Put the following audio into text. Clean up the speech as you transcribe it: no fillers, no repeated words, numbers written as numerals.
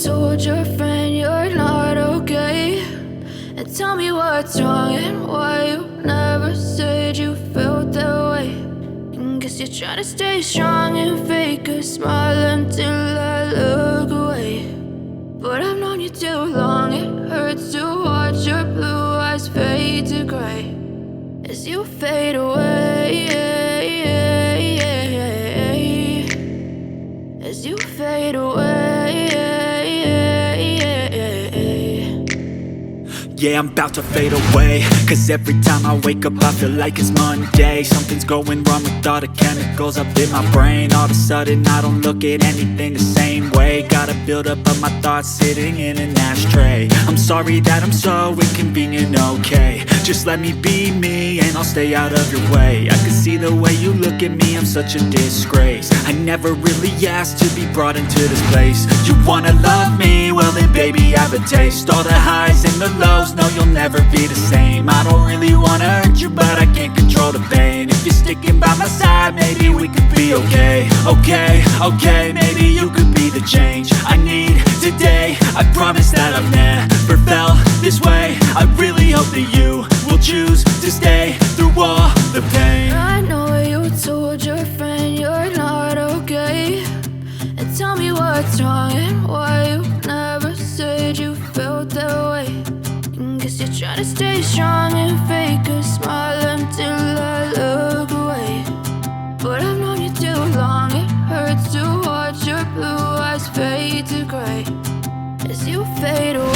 told your friend you're not okay, and tell me what's wrong and why you never said you felt that way. And guess you're trying to stay strong and fake a smile until I look away. But I've known you too long, it hurts to watch your blue eyes fade to gray as you fade away, as you fade away. Yeah, I'm about to fade away, cause every time I wake up I feel like it's Monday. Something's going wrong with all the chemicals up in my brain. All of a sudden I don't look at anything the same way. Gotta build up of my thoughts sitting in an ashtray. I'm sorry that I'm so inconvenient, okay. Just let me be me and I'll stay out of your way. I can see the way you look at me, I'm such a disgrace. I never really asked to be brought into this place. You wanna love me? Well then baby I have a taste. All the highs and the lows, no you'll never be the same. I don't really wanna hurt you but I can't control the pain. If you're sticking by my side maybe we could be okay. Okay, maybe you could be the change I need today. I promise that I've never felt this way. I really hope that you will choose to stay through all the pain. I know you told your friend you're not okay, and tell me what's wrong and why you never said you felt that way. And guess you're trying to stay strong and fake a smile until I look away. But I've known you too long, it hurts to watch your blue eyes fade to gray as you fade away.